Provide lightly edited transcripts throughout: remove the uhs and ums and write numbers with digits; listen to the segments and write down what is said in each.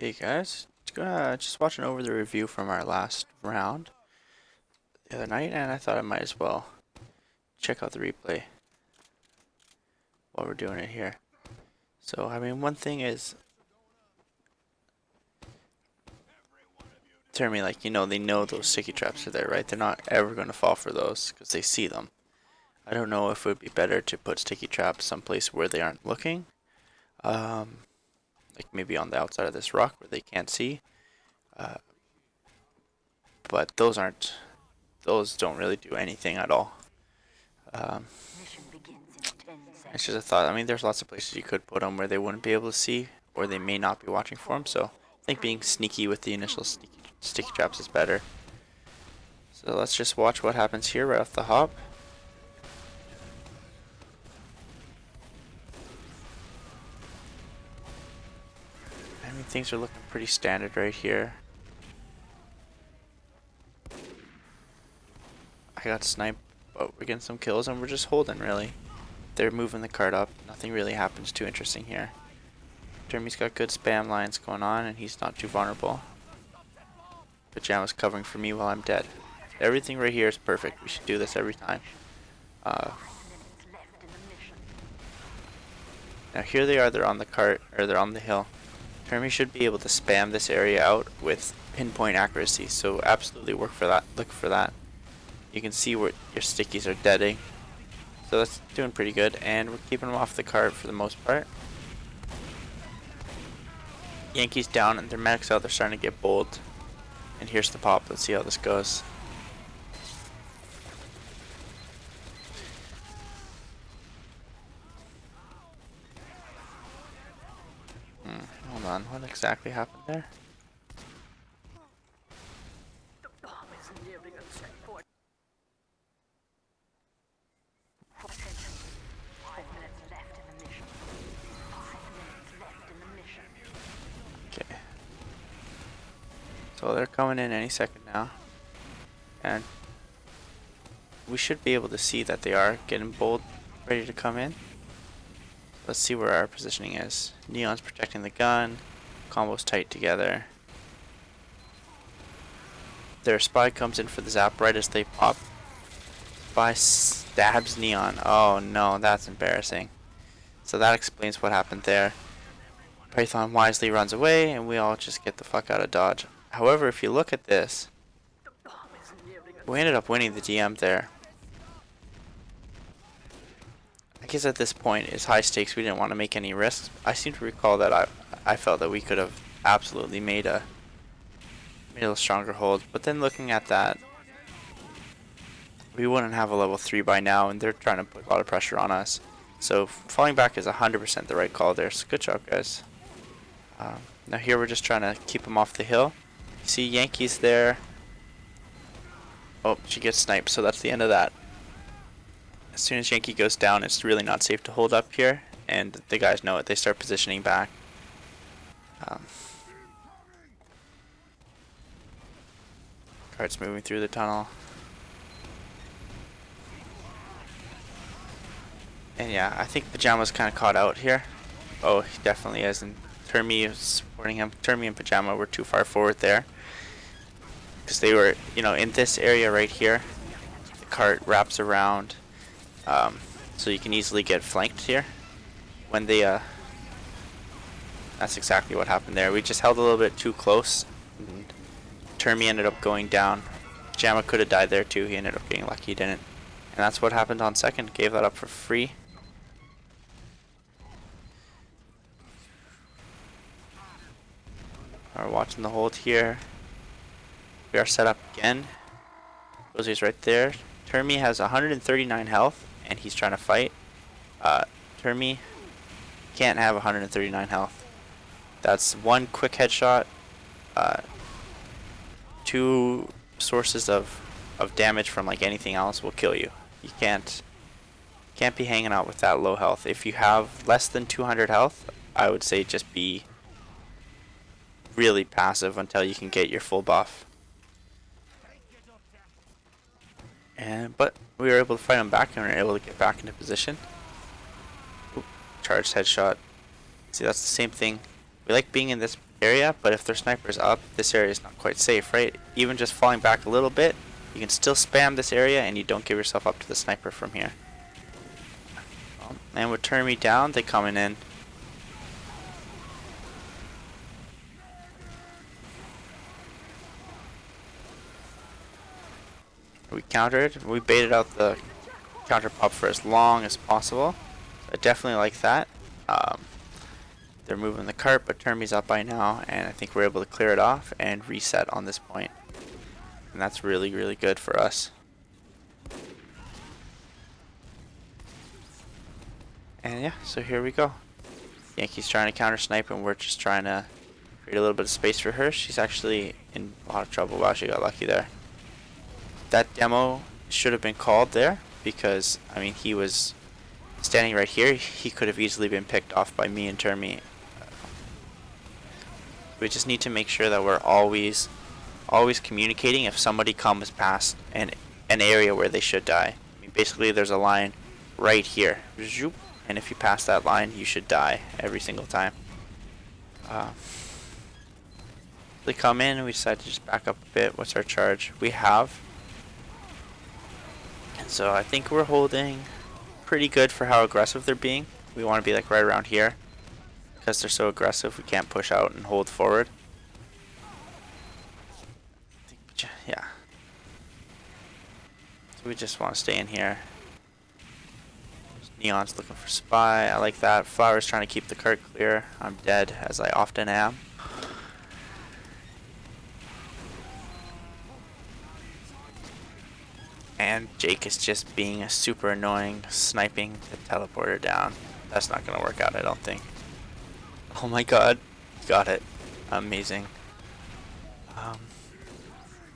Hey guys, just watching over the review from our last round the other night, and I thought I might as well check out the replay while we're doing it here. So, I mean, one thing is, they know those sticky traps are there, right? They're not ever going to fall for those because they see them. I don't know if it would be better to put sticky traps someplace where they aren't looking, um, like maybe on the outside of this rock where they can't see. Uh, but those don't really do anything at all. Um, it's just a thought. I mean, there's lots of places you could put them where they wouldn't be able to see, or they may not be watching for them. So I think being sneaky with the initial sticky traps is better. So let's just watch what happens here right off the hop. I mean, things are looking pretty standard right here. I got sniped, but we're getting some kills, and we're just holding, really. They're moving the card up. Nothing really happens too interesting here. Jeremy's got good spam lines going on, and he's not too vulnerable. Pajama's covering for me while I'm dead. Everything right here is perfect. We should do this every time. Now here they are. They're on the cart, or they're on the hill. Jeremy should be able to spam this area out with pinpoint accuracy. So absolutely work for that. Look for that. You can see where your stickies are deading. So that's doing pretty good, and we're keeping them off the cart for the most part. Yankees down, and their medics out. They're starting to get bold. And here's the pop. Let's see how this goes. Hold on. What exactly happened there? Okay. So they're coming in any second now. And we should be able to see that they are getting bold, ready to come in. Let's see where our positioning is. Neon's protecting the gun. Combos tight together. Their spy comes in for the zap right as they pop. Spy stabs Neon. Oh no, that's embarrassing. So that explains what happened there. Python wisely runs away, and we all just get the fuck out of Dodge. However, if you look at this, we ended up winning the DM there. I guess at this point it's high stakes. We didn't want to make any risks. I seem to recall that I felt that we could have absolutely made a stronger hold. But then looking at that, we wouldn't have a level 3 by now, and they're trying to put a lot of pressure on us. So falling back is 100% the right call there. So good job, guys. Now here we're just trying to keep them off the hill. See Yankees there. Oh, she gets sniped, so that's the end of that. As soon as Yankee goes down, it's really not safe to hold up here, and the guys know it. They start positioning back. Cart's moving through the tunnel. And yeah, I think Pajama's kind of caught out here. Oh, he definitely is, and Termi is supporting him. Termi and Pajama were too far forward there. Because they were, in this area right here. The cart wraps around. So you can easily get flanked here. When they, that's exactly what happened there. We just held a little bit too close. And Termi ended up going down. Pajama could have died there too. He ended up getting lucky he didn't. And that's what happened on second. Gave that up for free. We're watching the hold here. We are set up again. Rosie's right there. Termi has 139 health, and he's trying to fight. Termi can't have 139 health. That's one quick headshot. 2 sources of damage from like anything else will kill you. You can't be hanging out with that low health. If you have less than 200 health, I would say just be really passive until you can get your full buff. But we were able to fight him back, and we were able to get back into position. Oop, charged headshot. See, that's the same thing. We like being in this area, but if their sniper's up, this area is not quite safe, right? Even just falling back a little bit, you can still spam this area and you don't give yourself up to the sniper from here. And with turn me down, they coming in. We countered. We baited out the counter pop for as long as possible. I definitely like that. They're moving the cart, but turn me's up by now, and I think we're able to clear it off and reset on this point. And that's really, really good for us. And yeah, so here we go. Yankee's trying to counter snipe, and we're just trying to create a little bit of space for her. She's actually in a lot of trouble. Wow, she got lucky there. That demo should have been called there because, I mean, he was standing right here. He could have easily been picked off by me and Termi. We just need to make sure that we're always communicating if somebody comes past an area where they should die. I mean, basically, there's a line right here. And if you pass that line, you should die every single time. They come in and we decide to just back up a bit. What's our charge? We have. And so I think we're holding pretty good for how aggressive they're being. We want to be like right around here. Because they're so aggressive, we can't push out and hold forward. Yeah. So we just want to stay in here. Neon's looking for spy. I like that. Flower's trying to keep the cart clear. I'm dead, as I often am. And Jake is just being a super annoying, sniping the teleporter down. That's not going to work out, I don't think. Oh my god. Got it. Amazing.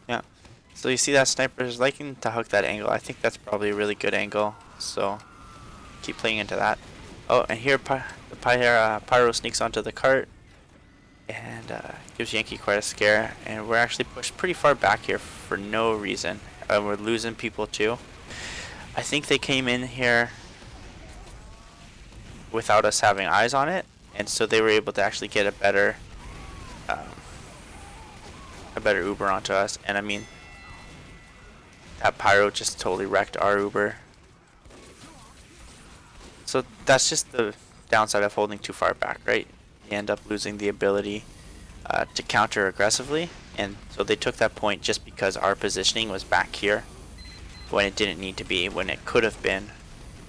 Yeah. So you see that sniper is liking to hook that angle. I think that's probably a really good angle. So keep playing into that. Oh, and here the Pyro sneaks onto the cart. And gives Yankee quite a scare. And we're actually pushed pretty far back here for no reason. We're losing people too. I think they came in here without us having eyes on it, and so they were able to actually get a better Uber onto us. And I mean, that Pyro just totally wrecked our Uber. So that's just the downside of holding too far back, right? You end up losing the ability to counter aggressively. And so they took that point just because our positioning was back here when it didn't need to be, when it could have been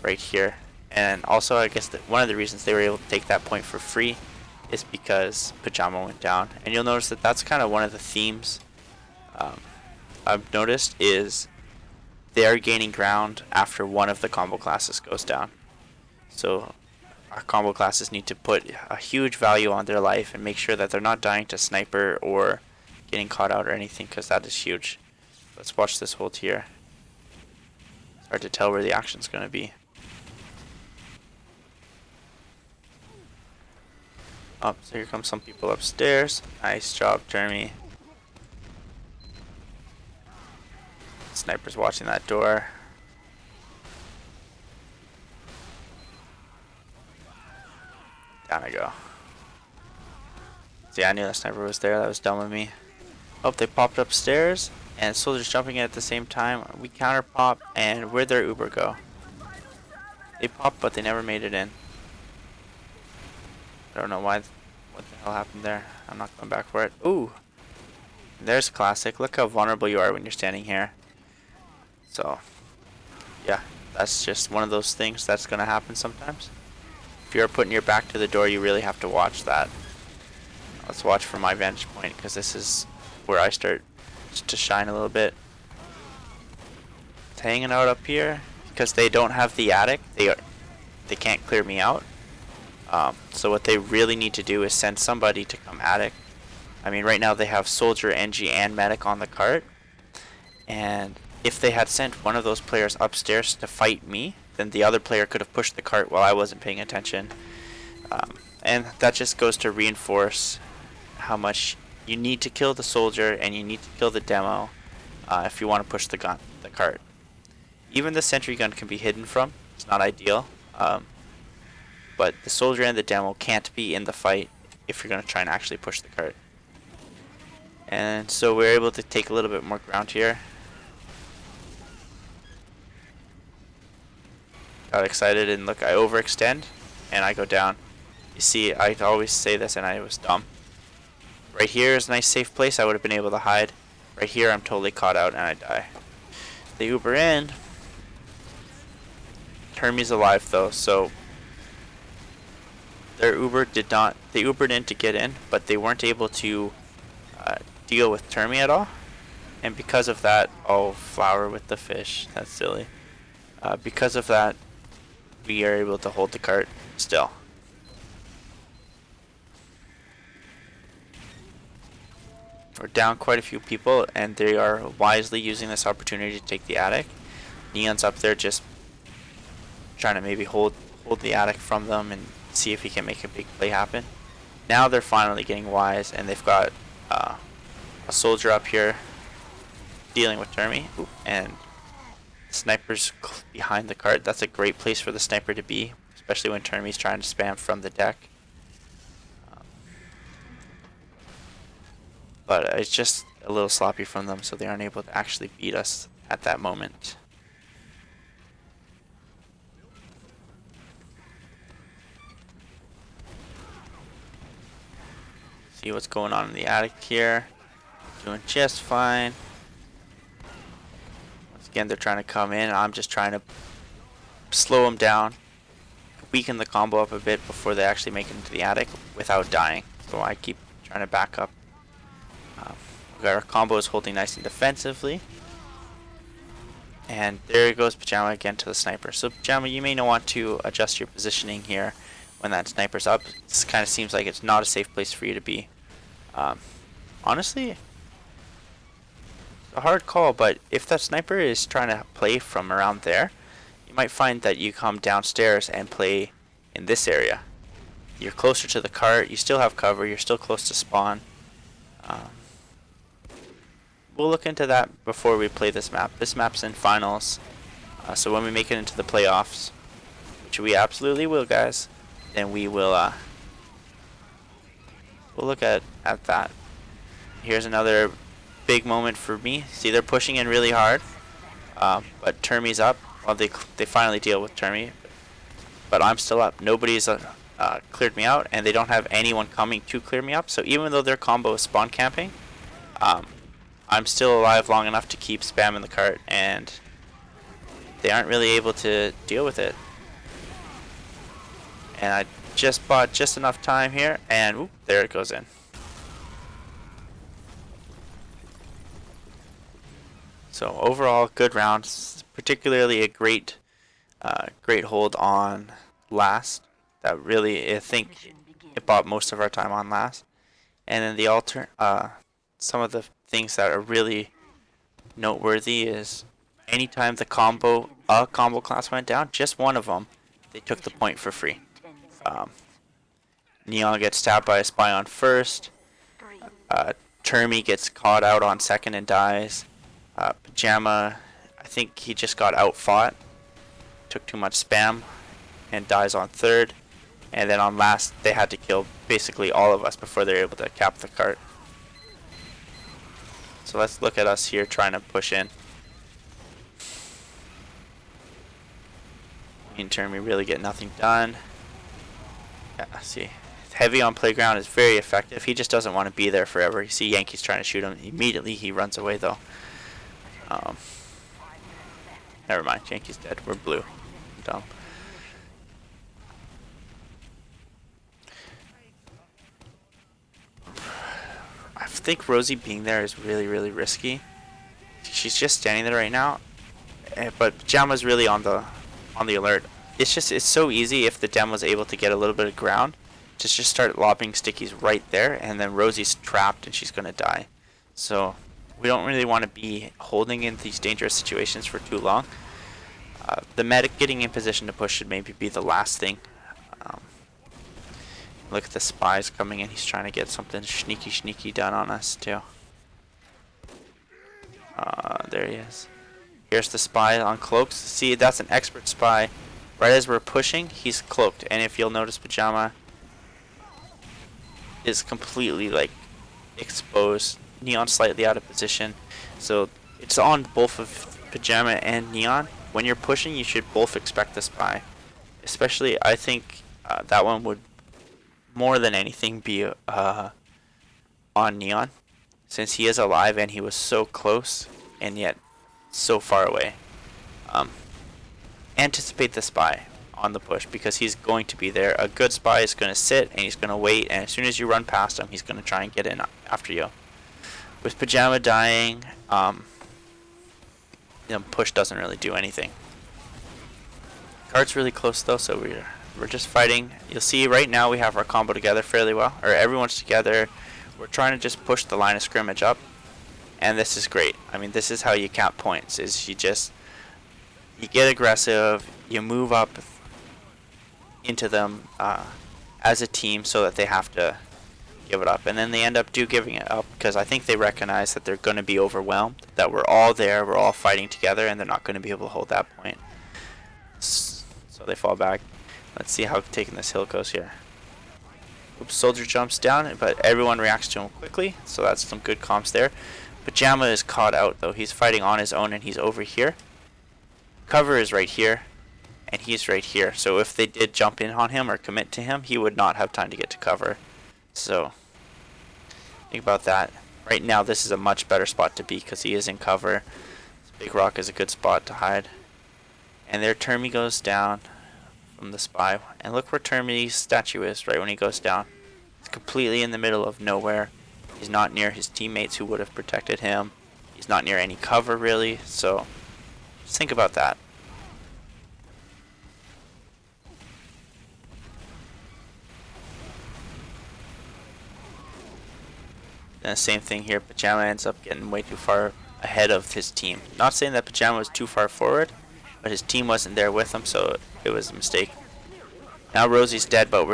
right here. And also, I guess that one of the reasons they were able to take that point for free is because Pajama went down. And you'll notice that that's kind of one of the themes I've noticed is they are gaining ground after one of the combo classes goes down. So our combo classes need to put a huge value on their life and make sure that they're not dying to sniper or getting caught out or anything, because that is huge. Let's watch this hold here. It's hard to tell where the action's going to be. Oh, so here come some people upstairs. Nice job, Jeremy. Sniper's watching that door. Down I go. See, I knew that sniper was there. That was dumb of me. Oh, they popped upstairs, and soldiers jumping in at the same time. We counter pop, and where'd their Uber go? They popped, but they never made it in. I don't know what the hell happened there. I'm not going back for it. Ooh, there's classic. Look how vulnerable you are when you're standing here. So, yeah, that's just one of those things that's going to happen sometimes. If you're putting your back to the door, you really have to watch that. Let's watch from my vantage point, because this is where I start to shine a little bit. It's hanging out up here because they don't have the attic. They can't clear me out. So what they really need to do is send somebody to come attic. I mean, right now they have soldier, NG, and medic on the cart. And if they had sent one of those players upstairs to fight me, then the other player could have pushed the cart while I wasn't paying attention. And that just goes to reinforce how much you need to kill the soldier and you need to kill the demo if you want to push the cart. Even the sentry gun can be hidden from. It's not ideal. But the soldier and the demo can't be in the fight if you're going to try and actually push the cart. And so we're able to take a little bit more ground here. Got excited and look, I overextend and I go down. You see, I always say this and I was dumb. Right here is a nice safe place. I would have been able to hide. Right here I'm totally caught out and I die. They Uber in. Termie's alive though, so their Uber did not, they Ubered in to get in, but they weren't able to deal with Termie at all. And because of that, oh, flower with the fish, that's silly. Because of that, we are able to hold the cart still. We're down quite a few people, and they are wisely using this opportunity to take the attic. Neon's up there just trying to maybe hold the attic from them and see if he can make a big play happen. Now they're finally getting wise, and they've got a soldier up here dealing with Termie, and snipers behind the cart. That's a great place for the sniper to be, especially when Termie's trying to spam from the deck. But it's just a little sloppy from them, so they aren't able to actually beat us at that moment. See what's going on in the attic here. Doing just fine. Once again, they're trying to come in, and I'm just trying to slow them down, weaken the combo up a bit before they actually make it into the attic without dying. So I keep trying to back up. Our combo is holding nice and defensively. And there goes Pajama again to the sniper. So Pajama, you may not want to adjust your positioning here when that sniper's up. This kind of seems like it's not a safe place for you to be. Honestly, it's a hard call, but if that sniper is trying to play from around there, you might find that you come downstairs and play in this area. You're closer to the cart, you still have cover, you're still close to spawn. We'll look into that before we play this map. This map's in finals, so when we make it into the playoffs, which we absolutely will, guys, then we will we'll look at that. Here's another big moment for me. See, they're pushing in really hard, but Termie's up. Well, they finally deal with Termie, but I'm still up. Nobody's cleared me out, and they don't have anyone coming to clear me up. So even though their combo is spawn camping, I'm still alive long enough to keep spamming the cart, and they aren't really able to deal with it. And I just bought just enough time here, and whoop, there it goes in. So overall, good round. Particularly a great hold on last. That really, I think, it bought most of our time on last. And then the some of the things that are really noteworthy is anytime the combo class went down, just one of them, they took the point for free. Neon gets stabbed by a spy on first. Termie gets caught out on second and dies. Pajama, I think he just got outfought, took too much spam, and dies on third. And then on last, they had to kill basically all of us before they were able to cap the cart. So let's look at us here trying to push in. Me and Termie really get nothing done. Yeah, see. Heavy on playground is very effective. He just doesn't want to be there forever. You see Yankees trying to shoot him. Immediately he runs away though. Never mind. Yankees dead. We're blue. Dumb. I think Rosie being there is really, really risky. She's just standing there right now, but Pajama's really on the alert. It's so easy if the demo's able to get a little bit of ground to just start lobbing stickies right there, and then Rosie's trapped and she's gonna die. So we don't really want to be holding in these dangerous situations for too long. The medic getting in position to push should maybe be the last thing. Look at the spies coming in. He's trying to get something sneaky done on us too. There he is. Here's the spy on cloaks. See, that's an expert spy. Right as we're pushing, he's cloaked. And if you'll notice, Pajama is completely like exposed. Neon slightly out of position, so it's on both of Pajama and Neon. When you're pushing, you should both expect the spy. Especially, I think that one would more than anything be on Neon, since he is alive and he was so close and yet so far away. Anticipate the spy on the push, because he's going to be there. A good spy is going to sit and he's going to wait, and as soon as you run past him, he's going to try and get in after you. With Pajama dying, push doesn't really do anything. Card's really close though, so we're just fighting. You'll see right now we have our combo together fairly well, or everyone's together. We're trying to just push the line of scrimmage up, and this is great. I mean, this is how you cap points, is you get aggressive, you move up into them as a team so that they have to give it up, and then they end up giving it up because I think they recognize that they're going to be overwhelmed, that we're all there, we're all fighting together, and they're not going to be able to hold that point. So they fall back. Let's see how taking this hill goes here. Oops, Soldier jumps down, but everyone reacts to him quickly, so that's some good comps there. Pajama is caught out though. He's fighting on his own and he's over here. Cover is right here, and he's right here. So if they did jump in on him or commit to him, he would not have time to get to cover. So think about that. Right now this is a much better spot to be because he is in cover. Big rock is a good spot to hide. And there Termi goes down from the spy. And look where Termi's statue is right when he goes down. It's completely in the middle of nowhere. He's not near his teammates who would have protected him. He's not near any cover really. So just think about that. And the same thing here. Pajama ends up getting way too far ahead of his team. Not saying that Pajama was too far forward, but his team wasn't there with him, so it was a mistake. Now Rosie's dead, but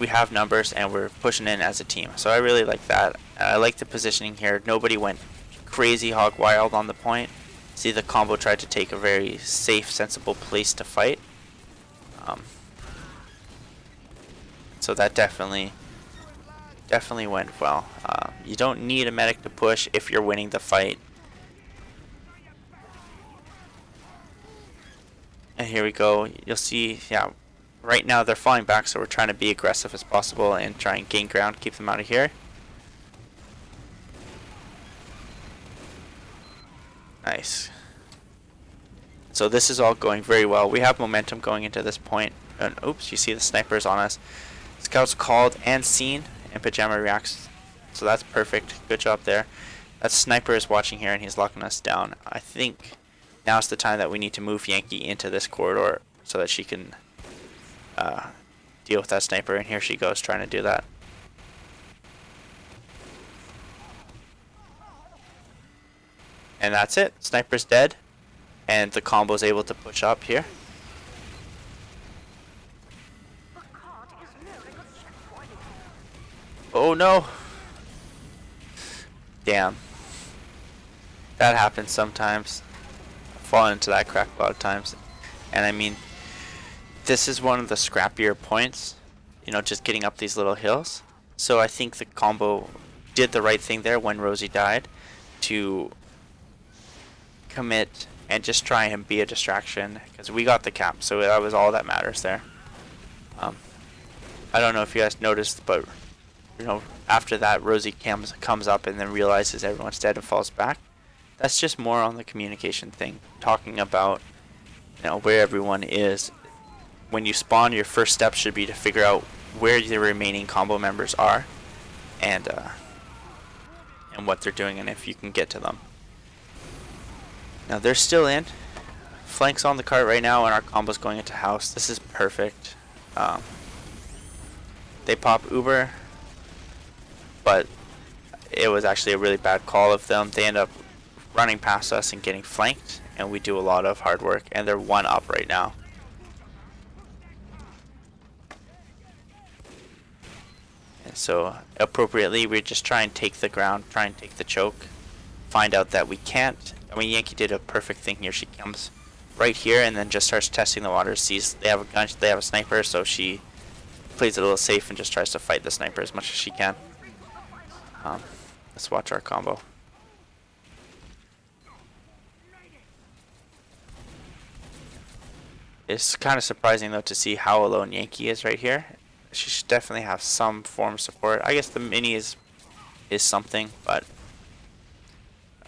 we have numbers and we're pushing in as a team. So I really like that. I like the positioning here. Nobody went crazy hog wild on the point. See, the combo tried to take a very safe, sensible place to fight. So that definitely went well. You don't need a medic to push if you're winning the fight. And here we go. You'll see, yeah, right now they're falling back, so we're trying to be aggressive as possible and try and gain ground, keep them out of here. Nice. So this is all going very well. We have momentum going into this point. And oops, you see the snipers on us. Scouts called and seen, and Pajama reacts. So that's perfect. Good job there. That sniper is watching here and he's locking us down. I think now's the time that we need to move Yankee into this corridor so that she can deal with that sniper, and here she goes trying to do that. And that's it. Sniper's dead, and the combo is able to push up here. Oh no! Damn. That happens sometimes. I fall into that crack a lot of times. And I mean, this is one of the scrappier points, just getting up these little hills. So I think the combo did the right thing there when Rosie died, to commit and just try and be a distraction, because we got the cap, so that was all that matters there. I don't know if you guys noticed, but after that Rosie comes up and then realizes everyone's dead and falls back. That's just more on the communication thing, talking about where everyone is. When you spawn, your first step should be to figure out where the remaining combo members are, and what they're doing, and if you can get to them. Now they're still in. Flanks on the cart right now, and our combo's going into house. This is perfect. They pop Uber, but it was actually a really bad call of them. They end up running past us and getting flanked, and we do a lot of hard work, and they're 1 up right now. And so appropriately, we just try and take the ground, try and take the choke, find out that we can't. I mean, Yankee did a perfect thing here. She comes right here and then just starts testing the waters, sees they have a gun, they have a sniper, so she plays it a little safe and just tries to fight the sniper as much as she can. Let's watch our combo. It's kind of surprising though to see how alone Yankee is right here. She should definitely have some form of support. I guess the mini is something, but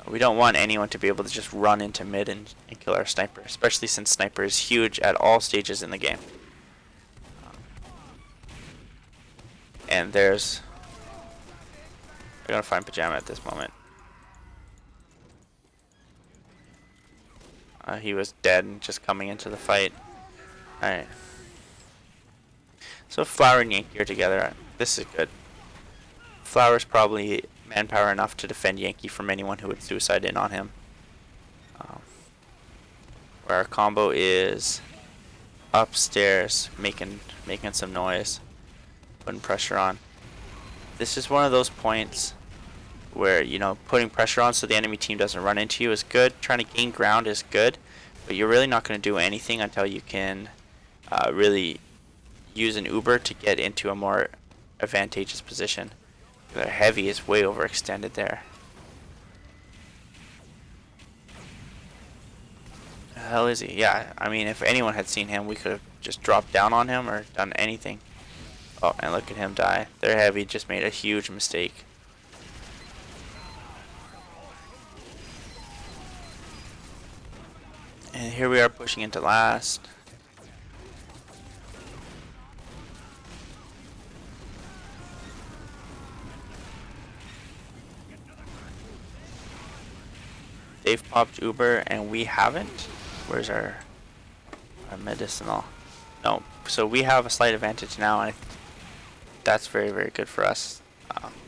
we don't want anyone to be able to just run into mid and kill our sniper, especially since sniper is huge at all stages in the game. And there's... They're gonna find Pajama at this moment. He was dead and just coming into the fight. Alright. So Flower and Yankee are together. This is good. Flower's probably manpower enough to defend Yankee from anyone who would suicide in on him. Where our combo is upstairs making some noise, putting pressure on. This is one of those points where, you know, putting pressure on so the enemy team doesn't run into you is good. Trying to gain ground is good, but you're really not going to do anything until you can really use an Uber to get into a more advantageous position. Their heavy is way overextended there. The hell is he? Yeah, I mean, if anyone had seen him, we could have just dropped down on him or done anything. Oh, and look at him die. Their heavy just made a huge mistake. And here we are pushing into last. They've popped Uber and we haven't. Where's our medicinal? No, so we have a slight advantage now, and that's very, very good for us.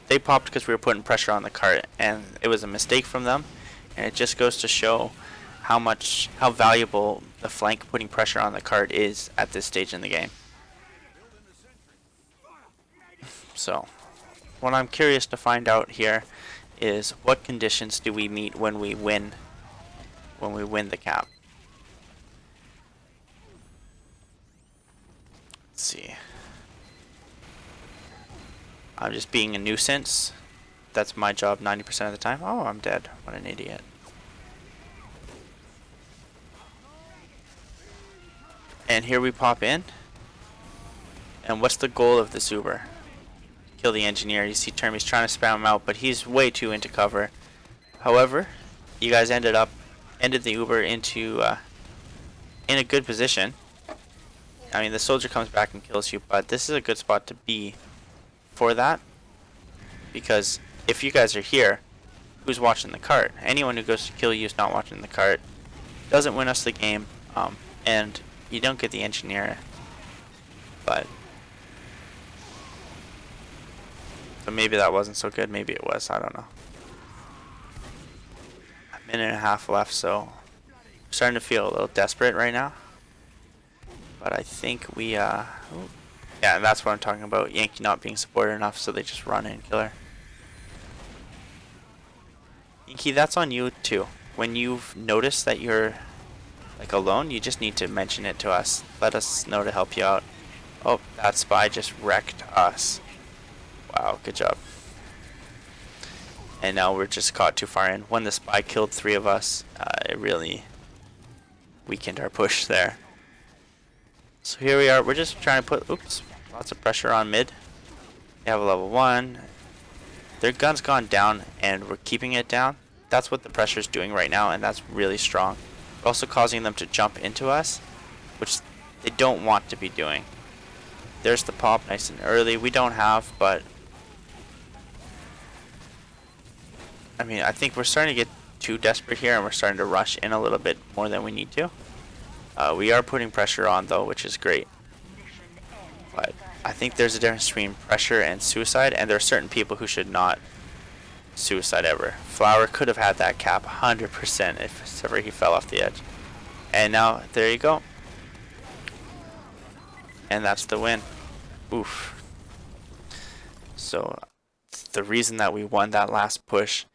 They popped because we were putting pressure on the cart, and it was a mistake from them. And it just goes to show how valuable the flank putting pressure on the cart is at this stage in the game. So, what I'm curious to find out here is what conditions do we meet when we win the cap. Let's see. I'm just being a nuisance. That's my job 90% of the time. Oh, I'm dead. What an idiot. And here we pop in. And what's the goal of this Uber? Kill the engineer. You see Termy's trying to spam him out, but he's way too into cover. However, you guys ended the Uber into in a good position. I mean, the soldier comes back and kills you, but this is a good spot to be for that, because if you guys are here, who's watching the cart? Anyone who goes to kill you is not watching the cart. Doesn't win us the game, and you don't get the engineer. But so maybe that wasn't so good. Maybe it was. I don't know. A minute and a half left, so I'm starting to feel a little desperate right now. But I think we, yeah, and that's what I'm talking about. Yankee not being supported enough, so they just run in and kill her. Yankee, that's on you too. When you've noticed that you're like alone, you just need to mention it to us. Let us know to help you out. Oh, that spy just wrecked us. Wow, good job. And now we're just caught too far in. When the spy killed 3 of us, it really weakened our push there. So here we are. We're just trying to put, oops, lots of pressure on mid. They have a level 1. Their gun's gone down, and we're keeping it down. That's what the pressure's doing right now, and that's really strong. We're also causing them to jump into us, which they don't want to be doing. There's the pop nice and early. We don't have, but I mean, I think we're starting to get too desperate here, and we're starting to rush in a little bit more than we need to. We are putting pressure on though, which is great. But I think there's a difference between pressure and suicide, and there are certain people who should not suicide ever. Flower could have had that cap 100% if ever he fell off the edge. And now, there you go. And that's the win. Oof. So, the reason that we won that last push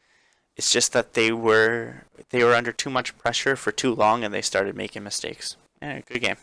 is just that they were under too much pressure for too long, and they started making mistakes. Yeah, good game.